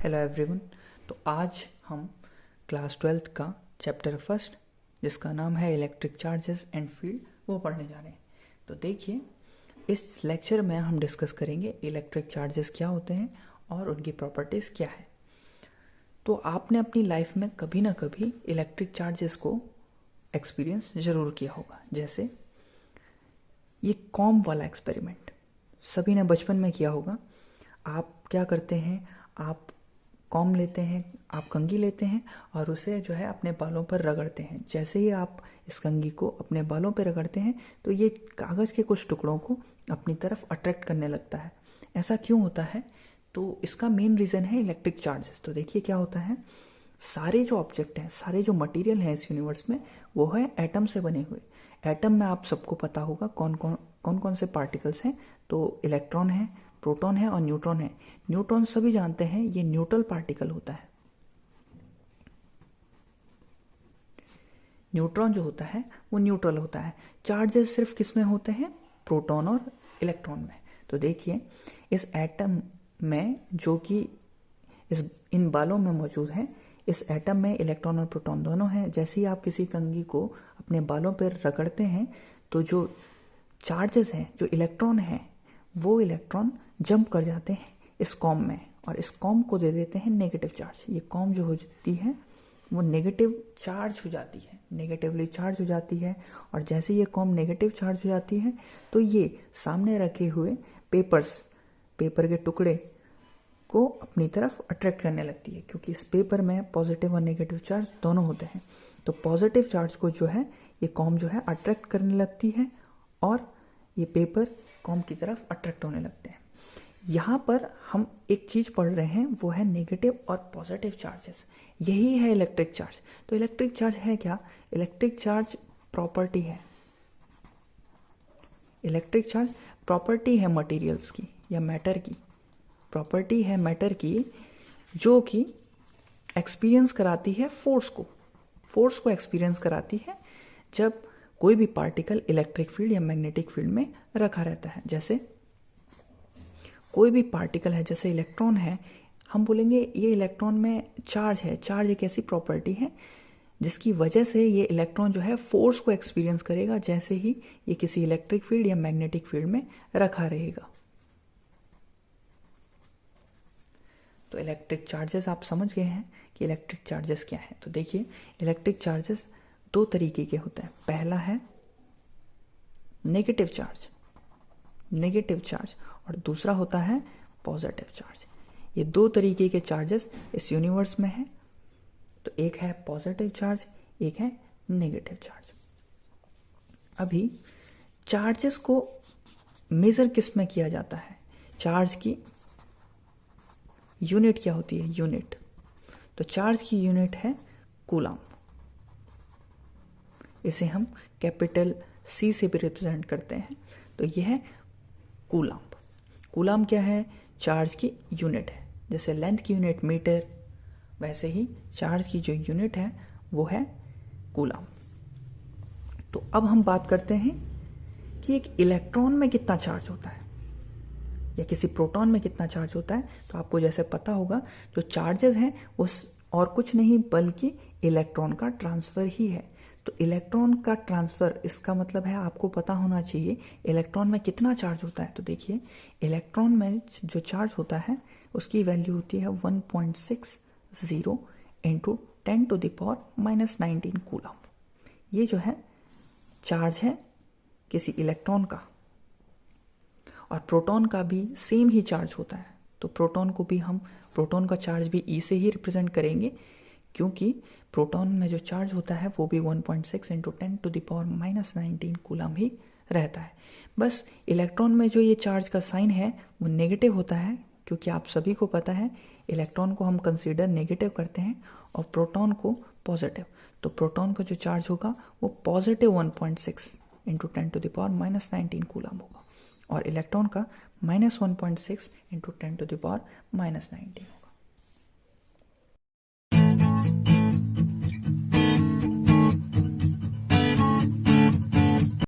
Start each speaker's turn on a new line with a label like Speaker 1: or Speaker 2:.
Speaker 1: Hello everyone. तो आज हम क्लास 12th का चैप्टर फर्स्ट जिसका नाम है इलेक्ट्रिक चार्जेस एंड फील्ड वो पढ़ने जा रहे हैं। तो देखिए, इस लेक्चर में हम डिस्कस करेंगे इलेक्ट्रिक चार्जेस क्या होते हैं और उनकी प्रॉपर्टीज़ क्या है। तो आपने अपनी लाइफ में कभी ना कभी इलेक्ट्रिक चार्जेस को एक्सपीरियंस ज़रूर किया होगा। जैसे ये कॉम वाला एक्सपेरिमेंट सभी ने बचपन में किया होगा। आप क्या करते हैं, आप कॉम लेते हैं, आप कंघी लेते हैं और उसे जो है अपने बालों पर रगड़ते हैं। जैसे ही आप इस कंघी को अपने बालों पर रगड़ते हैं तो ये कागज़ के कुछ टुकड़ों को अपनी तरफ अट्रैक्ट करने लगता है। ऐसा क्यों होता है? तो इसका मेन रीज़न है इलेक्ट्रिक चार्जेस। तो देखिए क्या होता है, सारे जो ऑब्जेक्ट हैं, सारे जो मटेरियल हैं इस यूनिवर्स में वो है एटम से बने हुए। एटम में आप सबको पता होगा कौन कौन से पार्टिकल्स हैं। तो इलेक्ट्रॉन है, प्रोटॉन है और न्यूट्रॉन है। न्यूट्रॉन सभी जानते हैं ये न्यूट्रल पार्टिकल होता है। न्यूट्रॉन जो होता है वो न्यूट्रल होता है। चार्जेस सिर्फ किस में होते हैं? प्रोटॉन और इलेक्ट्रॉन में। तो देखिए, इस एटम में जो कि इन बालों में मौजूद है, इस एटम में इलेक्ट्रॉन और प्रोटॉन दोनों हैं। जैसे ही आप किसी कंघी को अपने बालों पर रगड़ते हैं तो जो चार्जेस हैं, जो इलेक्ट्रॉन हैं, वो इलेक्ट्रॉन जंप कर जाते हैं इस कॉम में और इस कॉम को दे देते हैं नेगेटिव चार्ज। ये कॉम जो हो जाती है वो नेगेटिव चार्ज हो जाती है, नेगेटिवली चार्ज हो जाती है। और जैसे ये कॉम नेगेटिव चार्ज हो जाती है तो ये सामने रखे हुए पेपर के टुकड़े को अपनी तरफ अट्रैक्ट करने लगती है, क्योंकि इस पेपर में पॉजिटिव और नेगेटिव चार्ज दोनों होते हैं। तो पॉजिटिव चार्ज को जो है ये कॉम जो है अट्रैक्ट करने लगती है और ये पेपर कॉम की तरफ अट्रैक्ट होने लगते हैं। यहाँ पर हम एक चीज़ पढ़ रहे हैं, वो है नेगेटिव और पॉजिटिव चार्जेस। यही है इलेक्ट्रिक चार्ज। तो इलेक्ट्रिक चार्ज है क्या? इलेक्ट्रिक चार्ज प्रॉपर्टी है। इलेक्ट्रिक चार्ज प्रॉपर्टी है मटेरियल्स की या मैटर की। प्रॉपर्टी है मैटर की जो कि एक्सपीरियंस कराती है फोर्स को एक्सपीरियंस कराती है जब कोई भी पार्टिकल इलेक्ट्रिक फील्ड या मैग्नेटिक फील्ड में रखा रहता है। जैसे कोई भी पार्टिकल है, जैसे इलेक्ट्रॉन है, हम बोलेंगे ये इलेक्ट्रॉन में चार्ज है। चार्ज एक ऐसी प्रॉपर्टी है जिसकी वजह से ये इलेक्ट्रॉन जो है फोर्स को एक्सपीरियंस करेगा जैसे ही ये किसी इलेक्ट्रिक फील्ड या मैग्नेटिक फील्ड में रखा रहेगा। तो इलेक्ट्रिक चार्जेस आप समझ गए हैं कि इलेक्ट्रिक चार्जेस क्या है। तो देखिए, इलेक्ट्रिक चार्जेस दो तरीके के होते हैं। पहला है नेगेटिव चार्ज और दूसरा होता है पॉजिटिव चार्ज। ये दो तरीके के चार्जेस इस यूनिवर्स में हैं। तो एक है पॉजिटिव चार्ज, एक है नेगेटिव चार्ज। अभी चार्जेस को मेजर किस में किया जाता है? चार्ज की यूनिट क्या होती है? यूनिट। तो चार्ज की यूनिट है कूलम। इसे हम कैपिटल C से भी रिप्रेजेंट करते हैं। तो यह है कूलम। कूलम क्या है? चार्ज की यूनिट है। जैसे लेंथ की यूनिट मीटर, वैसे ही चार्ज की जो यूनिट है वो है कूलम। तो अब हम बात करते हैं कि एक इलेक्ट्रॉन में कितना चार्ज होता है या किसी प्रोटॉन में कितना चार्ज होता है। तो आपको जैसे पता होगा, जो चार्जेस हैं वो और कुछ नहीं बल्कि इलेक्ट्रॉन का ट्रांसफर ही है। तो इलेक्ट्रॉन का ट्रांसफर, इसका मतलब है आपको पता होना चाहिए इलेक्ट्रॉन में कितना चार्ज होता है। तो देखिए, इलेक्ट्रॉन में जो चार्ज होता है उसकी वैल्यू होती है 1.60 इंटू 10⁻⁻19 कूलम। ये जो है चार्ज है किसी इलेक्ट्रॉन का। और प्रोटॉन का भी सेम ही चार्ज होता है। तो प्रोटॉन का चार्ज भी E से ही रिप्रेजेंट करेंगे, क्योंकि प्रोटॉन में जो चार्ज होता है वो भी 1.6 इंटू 10⁻⁻19 कूलम ही रहता है। बस इलेक्ट्रॉन में जो ये चार्ज का साइन है वो नेगेटिव होता है, क्योंकि आप सभी को पता है इलेक्ट्रॉन को हम कंसीडर नेगेटिव करते हैं और प्रोटॉन को पॉजिटिव। तो प्रोटॉन का जो चार्ज होगा वो पॉजिटिव 1.6 इंटू 10⁻⁻19 कूलम होगा और इलेक्ट्रॉन का -1.6 इंटू 10⁻⁻19।